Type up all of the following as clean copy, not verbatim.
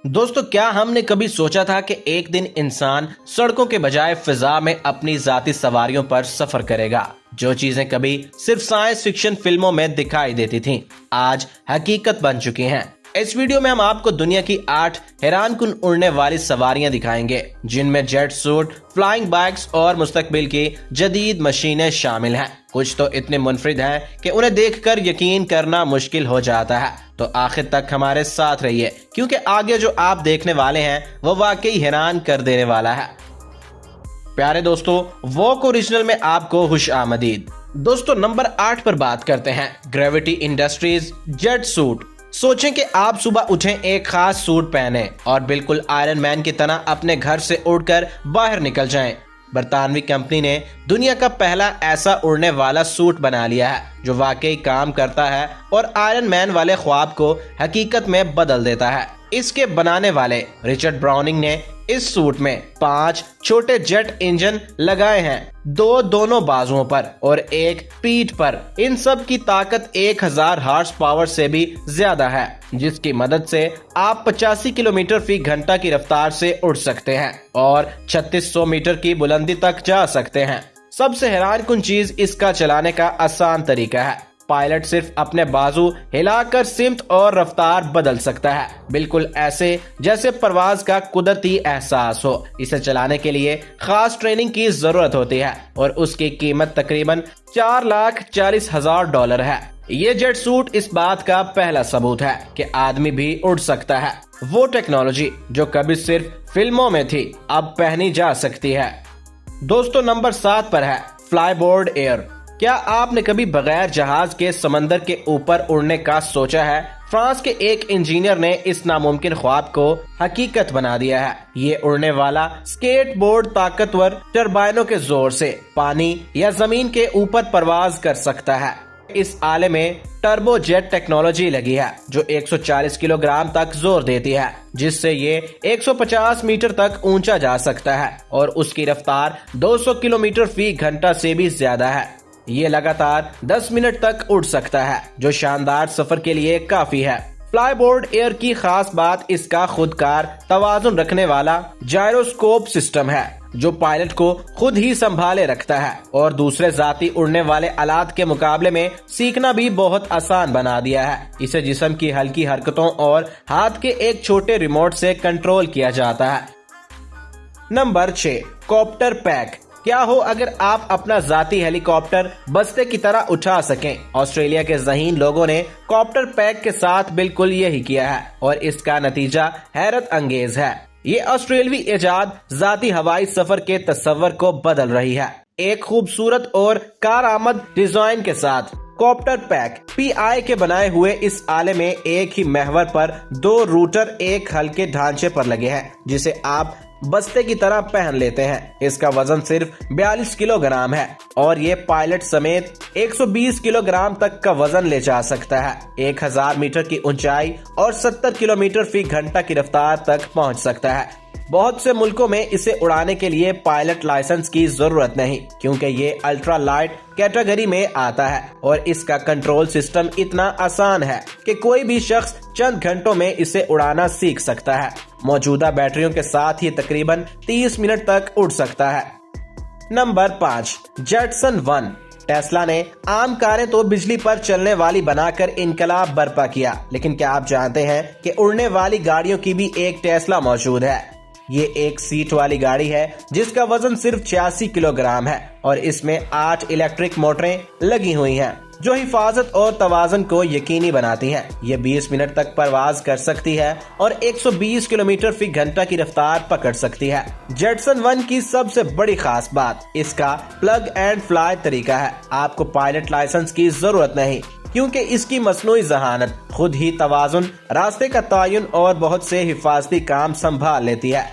दोस्तों, क्या हमने कभी सोचा था कि एक दिन इंसान सड़कों के बजाय फिजा में अपनी जाती सवारियों पर सफर करेगा। जो चीजें कभी सिर्फ साइंस फिक्शन फिल्मों में दिखाई देती थीं, आज हकीकत बन चुकी हैं। इस वीडियो में हम आपको दुनिया की 8 हैरानकुन उड़ने वाली सवारियां दिखाएंगे, जिनमें जेट सूट, फ्लाइंग बाइक्स और मुस्तकबिल की जदीद मशीनें शामिल हैं। कुछ तो इतने मुनफरिद हैं कि उन्हें देखकर यकीन करना मुश्किल हो जाता है। तो आखिर तक हमारे साथ रहिए, क्योंकि आगे जो आप देखने वाले हैं वो वाकई हैरान कर देने वाला है। प्यारे दोस्तों, वॉक ओरिजिनल में आपको खुश आमदीद। दोस्तों, नंबर 8 पर बात करते हैं ग्रेविटी इंडस्ट्रीज जेट सूट। सोचें कि आप सुबह उठें, एक खास सूट पहने और बिल्कुल आयरन मैन की तरह अपने घर से उड़कर बाहर निकल जाएं। बरतानवी कंपनी ने दुनिया का पहला ऐसा उड़ने वाला सूट बना लिया है जो वाकई काम करता है और आयरन मैन वाले ख्वाब को हकीकत में बदल देता है। इसके बनाने वाले रिचर्ड ब्राउनिंग ने इस सूट में 5 छोटे जेट इंजन लगाए हैं, 2 दोनों बाजुओं पर और 1 पीठ पर। इन सब की ताकत 1000 हॉर्स पावर से भी ज्यादा है, जिसकी मदद से आप 85 किलोमीटर फी घंटा की रफ्तार से उड़ सकते हैं और 3600 मीटर की बुलंदी तक जा सकते हैं। सबसे हैरानकुन चीज इसका चलाने का आसान तरीका है। पायलट सिर्फ अपने बाजू हिलाकर सिमत और रफ्तार बदल सकता है, बिल्कुल ऐसे जैसे परवाज का कुदरती एहसास हो। इसे चलाने के लिए खास ट्रेनिंग की जरूरत होती है और उसकी कीमत तकरीबन $4,40,000 है। ये जेट सूट इस बात का पहला सबूत है कि आदमी भी उड़ सकता है। वो टेक्नोलॉजी जो कभी सिर्फ फिल्मों में थी, अब पहनी जा सकती है। दोस्तों, नंबर 7 पर है फ्लाईबोर्ड एयर। क्या आपने कभी बगैर जहाज के समंदर के ऊपर उड़ने का सोचा है? फ्रांस के एक इंजीनियर ने इस नामुमकिन ख्वाब को हकीकत बना दिया है। ये उड़ने वाला स्केटबोर्ड ताकतवर टरबाइनों के जोर से पानी या जमीन के ऊपर परवाज कर सकता है। इस आले में टर्बो जेट टेक्नोलॉजी लगी है जो 140 किलोग्राम तक जोर देती है, जिससे ये 150 मीटर तक ऊंचा जा सकता है और उसकी रफ्तार 200 किलोमीटर फी घंटा से भी ज्यादा है। ये लगातार 10 मिनट तक उड़ सकता है, जो शानदार सफर के लिए काफी है। फ्लाईबोर्ड एयर की खास बात इसका खुदकार तवाजुन रखने वाला जायरोस्कोप सिस्टम है, जो पायलट को खुद ही संभाले रखता है और दूसरे जाती उड़ने वाले आलात के मुकाबले में सीखना भी बहुत आसान बना दिया है। इसे जिस्म की हल्की हरकतों और हाथ के एक छोटे रिमोट से कंट्रोल किया जाता है। Number 6, copter pack. क्या हो अगर आप अपना जाती हेलीकॉप्टर बस्ते की तरह उठा सकें? ऑस्ट्रेलिया के ज़हीन लोगों ने कॉप्टर पैक के साथ बिल्कुल यही किया है और इसका नतीजा हैरत अंगेज है। ये ऑस्ट्रेलवी इजाद जाती हवाई सफर के तस्वर को बदल रही है। एक खूबसूरत और कारआमद डिजाइन के साथ कॉप्टर पैक PI के बनाए हुए इस आले में एक ही महवर पर 2 रूटर एक हल्के ढांचे पर लगे हैं, जिसे आप बस्ते की तरह पहन लेते हैं। इसका वजन सिर्फ 42 किलोग्राम है और ये पायलट समेत 120 किलोग्राम तक का वजन ले जा सकता है। 1000 मीटर की ऊंचाई और 70 किलोमीटर फी घंटा की रफ्तार तक पहुंच सकता है। बहुत से मुल्कों में इसे उड़ाने के लिए पायलट लाइसेंस की जरूरत नहीं, क्योंकि ये अल्ट्रा लाइट कैटेगरी में आता है और इसका कंट्रोल सिस्टम इतना आसान है कि कोई भी शख्स चंद घंटों में इसे उड़ाना सीख सकता है। मौजूदा बैटरियों के साथ ही तकरीबन 30 मिनट तक उड़ सकता है। Number 5, Jetson 1। टेस्ला ने आम कारें तो बिजली पर चलने वाली बनाकर इनकलाब बर्पा किया, लेकिन क्या आप जानते हैं कि उड़ने वाली गाड़ियों की भी एक टेस्ला मौजूद है? ये एक सीट वाली गाड़ी है जिसका वजन सिर्फ 86 किलोग्राम है और इसमें 8 इलेक्ट्रिक मोटरें लगी हुई हैं, जो हिफाजत और तवाज़ुन को यकीनी बनाती हैं। ये 20 मिनट तक परवाज कर सकती है और 120 किलोमीटर फी घंटा की रफ्तार पकड़ सकती है। जेटसन 1 की सबसे बड़ी खास बात इसका प्लग एंड फ्लाई तरीका है। आपको पायलट लाइसेंस की जरूरत नहीं, क्योंकि इसकी मसनूई जहानत खुद ही तवाजुन, रास्ते का तयन और बहुत से हिफाजती काम संभाल लेती है।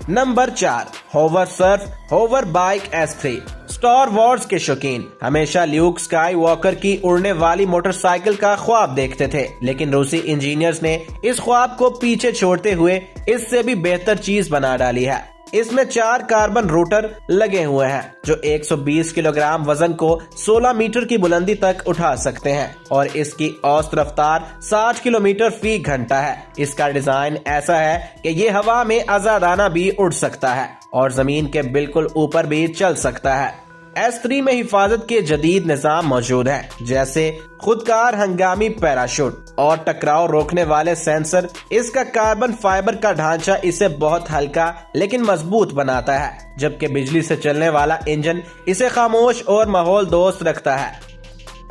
Number 4, hover surf hover bike S3। Star Wars के शौकीन हमेशा ल्यूक स्काई वॉकर की उड़ने वाली मोटरसाइकिल का ख्वाब देखते थे, लेकिन रूसी इंजीनियर्स ने इस ख्वाब को पीछे छोड़ते हुए इससे भी बेहतर चीज बना डाली है। इसमें 4 कार्बन रोटर लगे हुए हैं जो 120 किलोग्राम वजन को 16 मीटर की बुलंदी तक उठा सकते हैं और इसकी औसत रफ्तार 60 किलोमीटर फी घंटा है। इसका डिजाइन ऐसा है कि ये हवा में आजादाना भी उड़ सकता है और जमीन के बिल्कुल ऊपर भी चल सकता है। S3 में हिफाजत के जदीद निजाम मौजूद हैं, जैसे खुदकार हंगामी पैराशूट और टकराव रोकने वाले सेंसर। इसका कार्बन फाइबर का ढांचा इसे बहुत हल्का लेकिन मजबूत बनाता है, जबकि बिजली से चलने वाला इंजन इसे खामोश और माहौल दोस्त रखता है।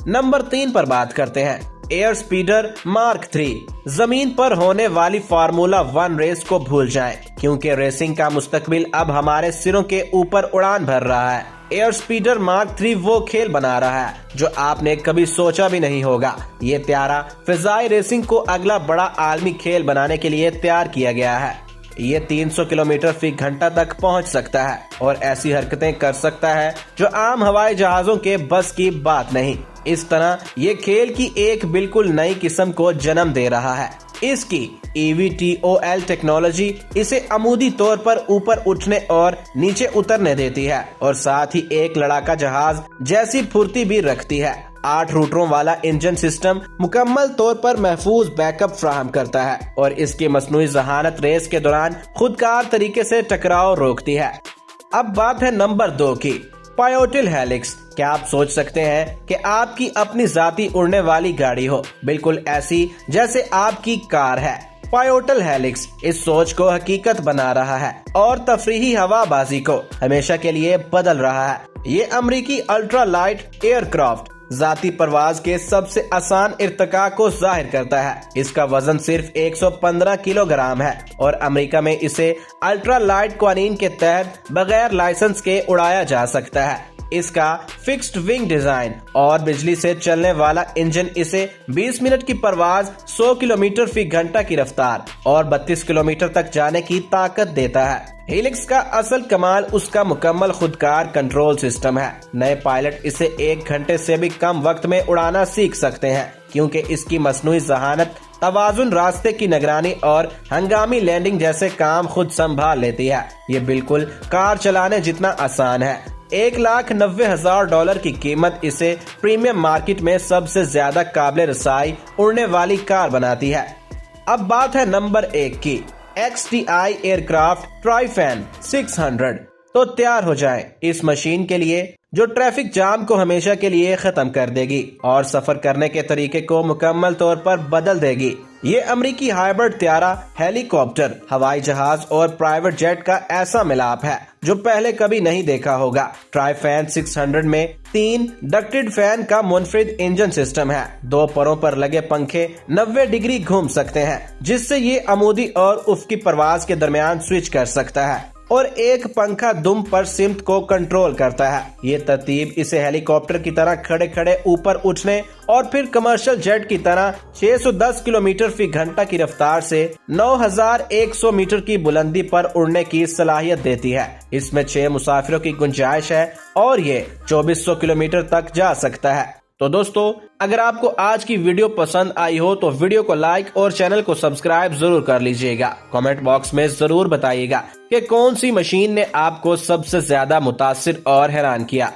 नंबर 3 पर बात करते हैं, एयर स्पीडर मार्क 3। जमीन पर होने वाली फार्मूला 1 रेस को भूल जाएं, क्योंकि रेसिंग का मुस्तकबिल अब हमारे सिरों के ऊपर उड़ान भर रहा है। एयर स्पीडर मार्क 3 वो खेल बना रहा है जो आपने कभी सोचा भी नहीं होगा। ये त्यारा फिजाई रेसिंग को अगला बड़ा आलमी खेल बनाने के लिए तैयार किया गया है। ये 300 किलोमीटर फी घंटा तक पहुंच सकता है और ऐसी हरकतें कर सकता है जो आम हवाई जहाजों के बस की बात नहीं। इस तरह ये खेल की एक बिल्कुल नई किस्म को जन्म दे रहा है। इसकी EVTOL टेक्नोलॉजी इसे अमूदी तौर पर ऊपर उठने और नीचे उतरने देती है और साथ ही एक लड़ाका जहाज जैसी फुर्ती भी रखती है। 8 रूटरों वाला इंजन सिस्टम मुकम्मल तौर पर महफूज बैकअप फ्राहम करता है और इसकी मसनूई जहानत रेस के दौरान खुदकार तरीके से टकराव रोकती है। अब बात है नंबर 2 की, पायोटिल हेलिक्स। क्या आप सोच सकते हैं कि आपकी अपनी जाती उड़ने वाली गाड़ी हो, बिल्कुल ऐसी जैसे आपकी कार है। पायोटिल हेलिक्स इस सोच को हकीकत बना रहा है और तफरीही हवाबाजी को हमेशा के लिए बदल रहा है। ये अमेरिकी अल्ट्रा लाइट एयरक्राफ्ट जाती परवाज के सबसे आसान इर्तिका को जाहिर करता है। इसका वजन सिर्फ 115 किलोग्राम है और अमेरिका में इसे अल्ट्रा लाइट कानून के तहत बगैर लाइसेंस के उड़ाया जा सकता है। इसका फिक्स्ड विंग डिजाइन और बिजली से चलने वाला इंजन इसे 20 मिनट की परवाज, 100 किलोमीटर फी घंटा की रफ्तार और 32 किलोमीटर तक जाने की ताकत देता है। हेलिक्स का असल कमाल उसका मुकम्मल खुदकार कंट्रोल सिस्टम है। नए पायलट इसे 1 घंटे से भी कम वक्त में उड़ाना सीख सकते हैं, क्योंकि इसकी मसनूई जहानत तवाजुन, रास्ते की निगरानी और हंगामी लैंडिंग जैसे काम खुद संभाल लेती है। ये बिल्कुल कार चलाने जितना आसान है। $1,90,000 की कीमत इसे प्रीमियम मार्केट में सबसे ज्यादा काबिल रसाई उड़ने वाली कार बनाती है। अब बात है नंबर 1 की, XTI एयरक्राफ्ट ट्राइफैन 600। तो तैयार हो जाएं इस मशीन के लिए जो ट्रैफिक जाम को हमेशा के लिए खत्म कर देगी और सफर करने के तरीके को मुकम्मल तौर पर बदल देगी। ये अमेरिकी हाइब्रिड त्यारा हेलीकॉप्टर, हवाई जहाज और प्राइवेट जेट का ऐसा मिलाप है जो पहले कभी नहीं देखा होगा। ट्राइफैन 600 में 3 डक्टेड फैन का मुनफरिद इंजन सिस्टम है। 2 परों पर लगे पंखे 90 डिग्री घूम सकते हैं, जिससे ये अमूदी और उफकी परवाज के दरमियान स्विच कर सकता है और एक पंखा दुम पर सिमत को कंट्रोल करता है। ये तरतीब इसे हेलीकॉप्टर की तरह खड़े खड़े ऊपर उठने और फिर कमर्शियल जेट की तरह 610 किलोमीटर फी घंटा की रफ्तार से 9100 मीटर की बुलंदी पर उड़ने की सलाहियत देती है। इसमें 6 मुसाफिरों की गुंजाइश है और ये 2400 किलोमीटर तक जा सकता है। तो दोस्तों, अगर आपको आज की वीडियो पसंद आई हो तो वीडियो को लाइक और चैनल को सब्सक्राइब जरूर कर लीजिएगा। कमेंट बॉक्स में जरूर बताइएगा कि कौन सी मशीन ने आपको सबसे ज्यादा मुतासिर और हैरान किया।